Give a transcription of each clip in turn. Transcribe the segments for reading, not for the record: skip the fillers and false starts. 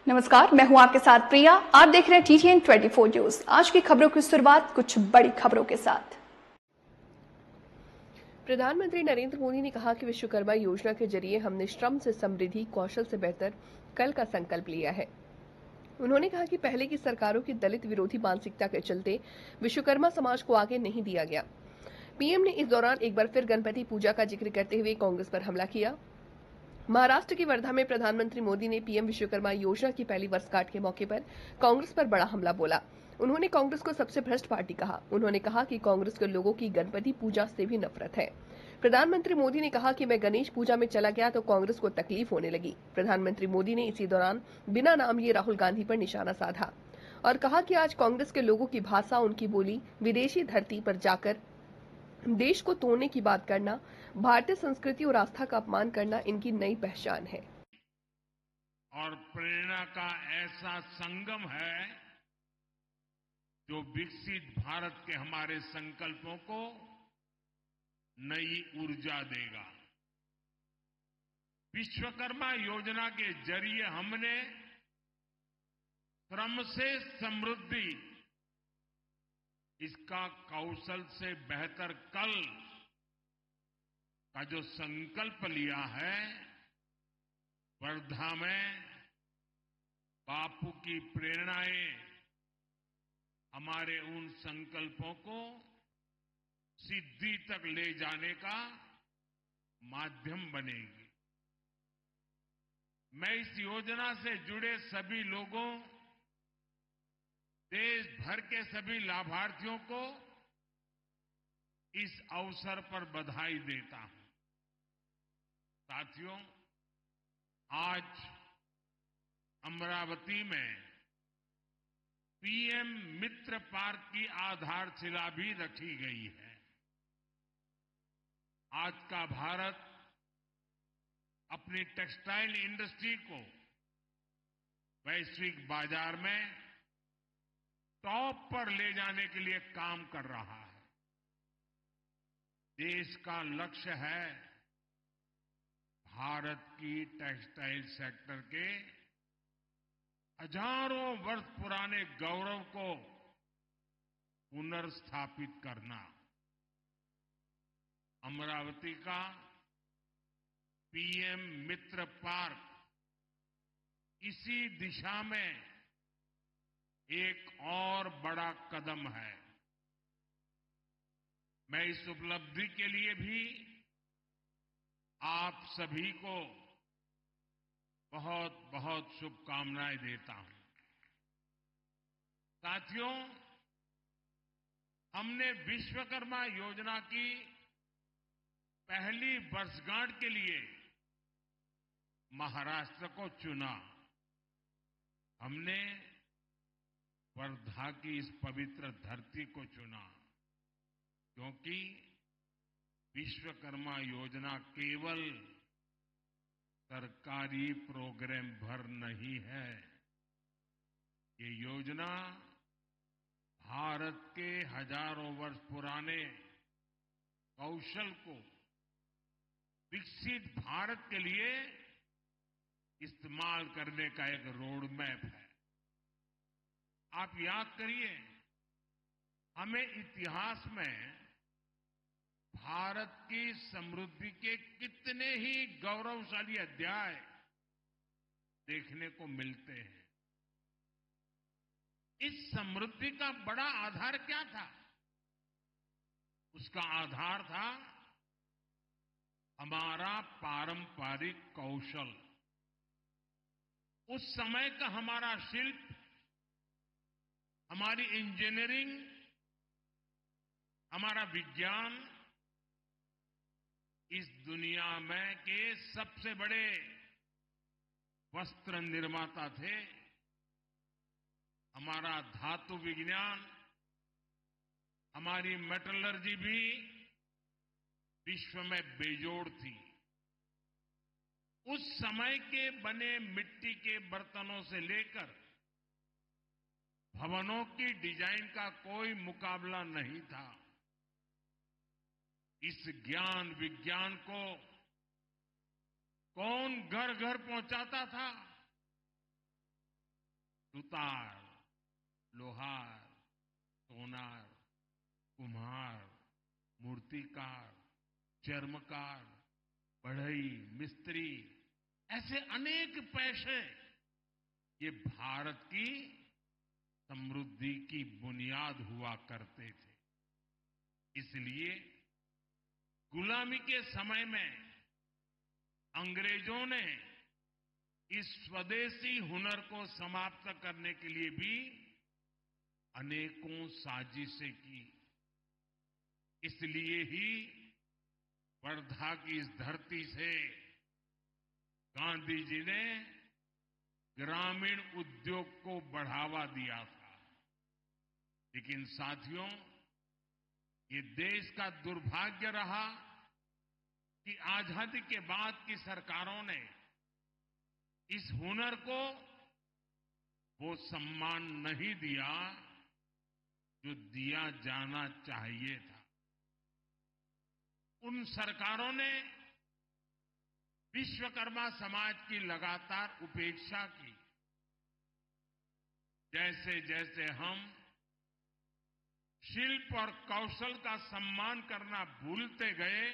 नमस्कार, मैं हूं आपके साथ प्रिया। आप देख रहे हैं TTN 24 न्यूज। आज की खबरों की शुरुआत कुछ बड़ी खबरों के साथ। प्रधानमंत्री नरेंद्र मोदी ने कहा कि विश्वकर्मा योजना के जरिए हमने श्रम से समृद्धि, कौशल से बेहतर कल का संकल्प लिया है। उन्होंने कहा कि पहले की सरकारों की दलित विरोधी मानसिकता के चलते विश्वकर्मा समाज को आगे नहीं दिया गया। पीएम ने इस दौरान एक बार फिर गणपति पूजा का जिक्र करते हुए कांग्रेस पर हमला किया। महाराष्ट्र की वर्धा में प्रधानमंत्री मोदी ने पीएम विश्वकर्मा योजना की पहली वर्षगांठ के मौके पर कांग्रेस पर बड़ा हमला बोला। उन्होंने कांग्रेस को सबसे भ्रष्ट पार्टी कहा। उन्होंने कहा कि कांग्रेस के लोगों की गणपति पूजा से भी नफरत है। प्रधानमंत्री मोदी ने कहा कि मैं गणेश पूजा में चला गया तो कांग्रेस को तकलीफ होने लगी। प्रधानमंत्री मोदी ने इसी दौरान बिना नाम लिए राहुल गांधी पर निशाना साधा और कहा कि आज कांग्रेस के लोगों की भाषा, उनकी बोली, विदेशी धरती पर जाकर देश को तोड़ने की बात करना, भारतीय संस्कृति और आस्था का अपमान करना इनकी नई पहचान है। और प्रेरणा का ऐसा संगम है जो विकसित भारत के हमारे संकल्पों को नई ऊर्जा देगा। विश्वकर्मा योजना के जरिए हमने श्रम से समृद्धि, इसका कौशल से बेहतर कल का जो संकल्प लिया है, वर्धा में बापू की प्रेरणाएं हमारे उन संकल्पों को सिद्धि तक ले जाने का माध्यम बनेगी। मैं इस योजना से जुड़े सभी लोगों, देश भर के सभी लाभार्थियों को इस अवसर पर बधाई देता हूं। साथियों, आज अमरावती में पीएम मित्र पार्क की आधारशिला भी रखी गई है। आज का भारत अपनी टेक्सटाइल इंडस्ट्री को वैश्विक बाजार में टॉप पर ले जाने के लिए काम कर रहा है। देश का लक्ष्य है भारत की टेक्सटाइल सेक्टर के हजारों वर्ष पुराने गौरव को पुनर्स्थापित करना। अमरावती का पीएम मित्र पार्क इसी दिशा में एक और बड़ा कदम है। मैं इस उपलब्धि के लिए भी आप सभी को बहुत बहुत शुभकामनाएं देता हूं। साथियों, हमने विश्वकर्मा योजना की पहली वर्षगांठ के लिए महाराष्ट्र को चुना। हमने वर्धा की इस पवित्र धरती को चुना क्योंकि विश्वकर्मा योजना केवल सरकारी प्रोग्राम भर नहीं है। ये योजना भारत के हजारों वर्ष पुराने कौशल को विकसित भारत के लिए इस्तेमाल करने का एक रोड मैप है। आप याद करिए, हमें इतिहास में भारत की समृद्धि के कितने ही गौरवशाली अध्याय देखने को मिलते हैं। इस समृद्धि का बड़ा आधार क्या था? उसका आधार था हमारा पारंपरिक कौशल। उस समय का हमारा शिल्प, हमारी इंजीनियरिंग, हमारा विज्ञान इस दुनिया में के सबसे बड़े वस्त्र निर्माता थे। हमारा धातु विज्ञान, हमारी मेटलर्जी भी विश्व में बेजोड़ थी। उस समय के बने मिट्टी के बर्तनों से लेकर भवनों की डिजाइन का कोई मुकाबला नहीं था। इस ज्ञान विज्ञान को कौन घर घर पहुंचाता था? सुतार, लोहार, सोनार, कुम्हार, मूर्तिकार, चर्मकार, बढ़ई, मिस्त्री, ऐसे अनेक पेशे ये भारत की समृद्धि की बुनियाद हुआ करते थे। इसलिए गुलामी के समय में अंग्रेजों ने इस स्वदेशी हुनर को समाप्त करने के लिए भी अनेकों साजिशें की। इसलिए ही वर्धा की इस धरती से गांधी जी ने ग्रामीण उद्योग को बढ़ावा दिया था। लेकिन साथियों, ये देश का दुर्भाग्य रहा कि आजादी के बाद की सरकारों ने इस हुनर को वो सम्मान नहीं दिया जो दिया जाना चाहिए था। उन सरकारों ने विश्वकर्मा समाज की लगातार उपेक्षा की। जैसे जैसे हम शिल्प और कौशल का सम्मान करना भूलते गए,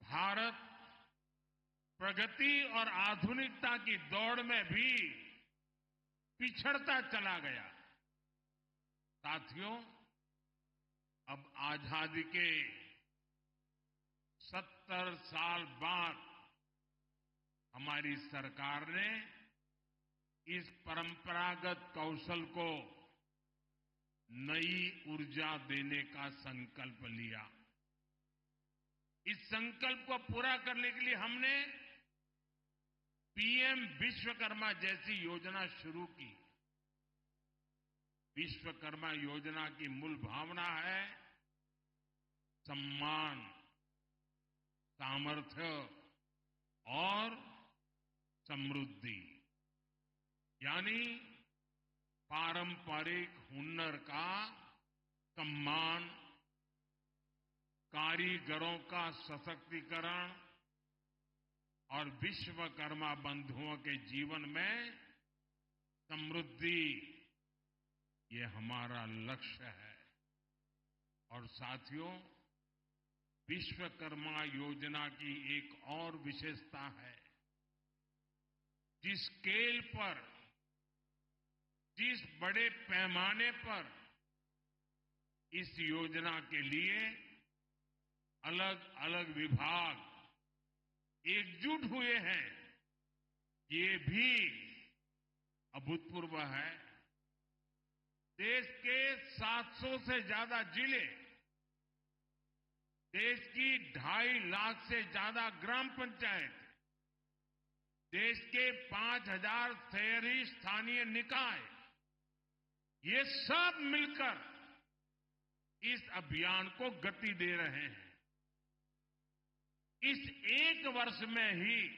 भारत प्रगति और आधुनिकता की दौड़ में भी पिछड़ता चला गया। साथियों, अब आजादी के 70 साल बाद हमारी सरकार ने इस परंपरागत कौशल को नई ऊर्जा देने का संकल्प लिया। इस संकल्प को पूरा करने के लिए हमने पीएम विश्वकर्मा जैसी योजना शुरू की। विश्वकर्मा योजना की मूल भावना है सम्मान, सामर्थ्य और समृद्धि, यानी पारंपरिक हुनर का सम्मान, कारीगरों का सशक्तिकरण और विश्वकर्मा बंधुओं के जीवन में समृद्धि, ये हमारा लक्ष्य है। और साथियों, विश्वकर्मा योजना की एक और विशेषता है, जिस स्केल पर, जिस बड़े पैमाने पर इस योजना के लिए अलग अलग विभाग एकजुट हुए हैं, ये भी अभूतपूर्व है। देश के 700 से ज्यादा जिले, देश की 2.5 लाख से ज्यादा ग्राम पंचायत, देश के 5,000 शहरी स्थानीय निकाय, ये सब मिलकर इस अभियान को गति दे रहे हैं। इस एक वर्ष में ही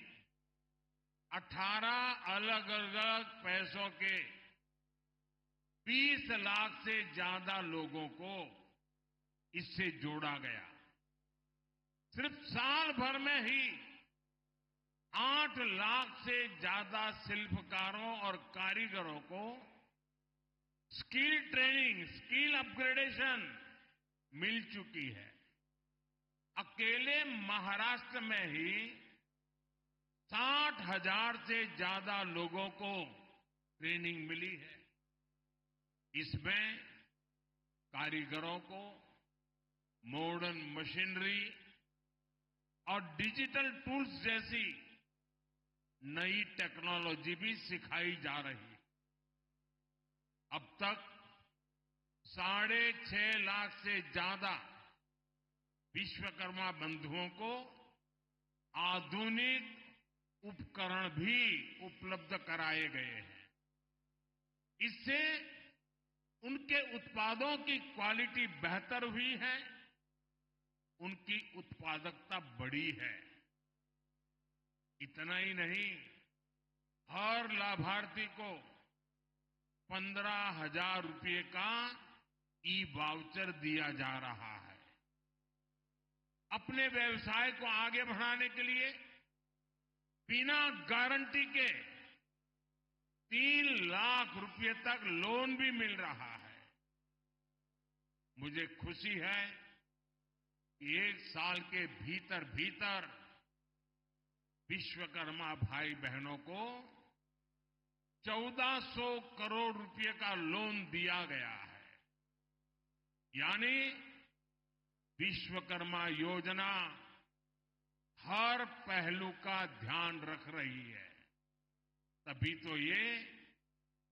18 अलग अलग पैसों के 20 लाख से ज्यादा लोगों को इससे जोड़ा गया। सिर्फ साल भर में ही 8 लाख से ज्यादा शिल्पकारों और कारीगरों को स्किल ट्रेनिंग, स्किल अपग्रेडेशन मिल चुकी है। अकेले महाराष्ट्र में ही 60,000 से ज्यादा लोगों को ट्रेनिंग मिली है। इसमें कारीगरों को मॉडर्न मशीनरी और डिजिटल टूल्स जैसी नई टेक्नोलॉजी भी सिखाई जा रही है। अब तक 6.5 लाख से ज्यादा विश्वकर्मा बंधुओं को आधुनिक उपकरण भी उपलब्ध कराए गए हैं। इससे उनके उत्पादों की क्वालिटी बेहतर हुई है, उनकी उत्पादकता बढ़ी है। इतना ही नहीं, हर लाभार्थी को 15,000 रुपये का ई-वाउचर दिया जा रहा है। अपने व्यवसाय को आगे बढ़ाने के लिए बिना गारंटी के 3 लाख रुपए तक लोन भी मिल रहा है। मुझे खुशी है कि 1 साल के भीतर भीतर विश्वकर्मा भाई बहनों को 1400 करोड़ रुपए का लोन दिया गया है। यानी विश्वकर्मा योजना हर पहलू का ध्यान रख रही है। तभी तो ये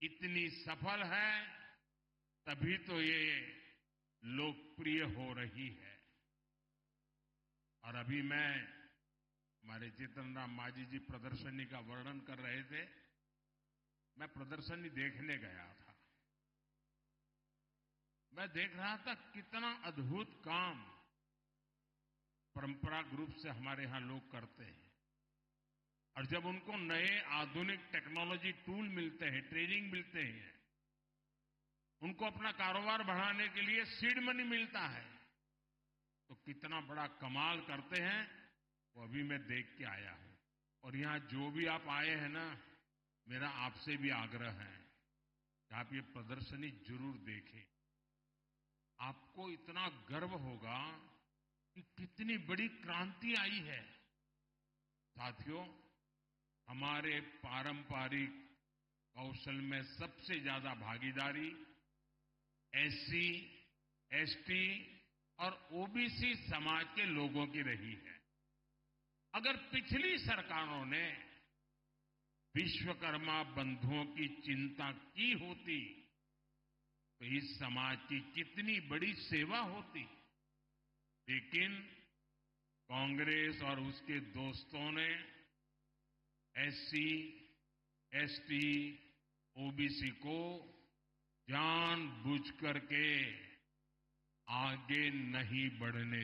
इतनी सफल है, तभी तो ये लोकप्रिय हो रही है। और अभी मैं हमारे जीतन राम मांझी जी प्रदर्शनी का वर्णन कर रहे थे। मैं प्रदर्शनी देखने गया था। मैं देख रहा था कितना अद्भुत काम परंपरागत रूप से हमारे यहां लोग करते हैं। और जब उनको नए आधुनिक टेक्नोलॉजी टूल मिलते हैं, ट्रेनिंग मिलते हैं, उनको अपना कारोबार बढ़ाने के लिए सीड मनी मिलता है, तो कितना बड़ा कमाल करते हैं वो अभी मैं देख के आया हूं। और यहां जो भी आप आए हैं ना, मेरा आपसे भी आग्रह है कि आप ये प्रदर्शनी जरूर देखें। आपको इतना गर्व होगा कि कितनी बड़ी क्रांति आई है। साथियों, हमारे पारंपरिक कौशल में सबसे ज्यादा भागीदारी एससी, एसटी और ओबीसी समाज के लोगों की रही है। अगर पिछली सरकारों ने विश्वकर्मा बंधुओं की चिंता की होती तो इस समाज की कितनी बड़ी सेवा होती। लेकिन कांग्रेस और उसके दोस्तों ने एससी, एसटी, ओबीसी को जानबूझ करके आगे नहीं बढ़ने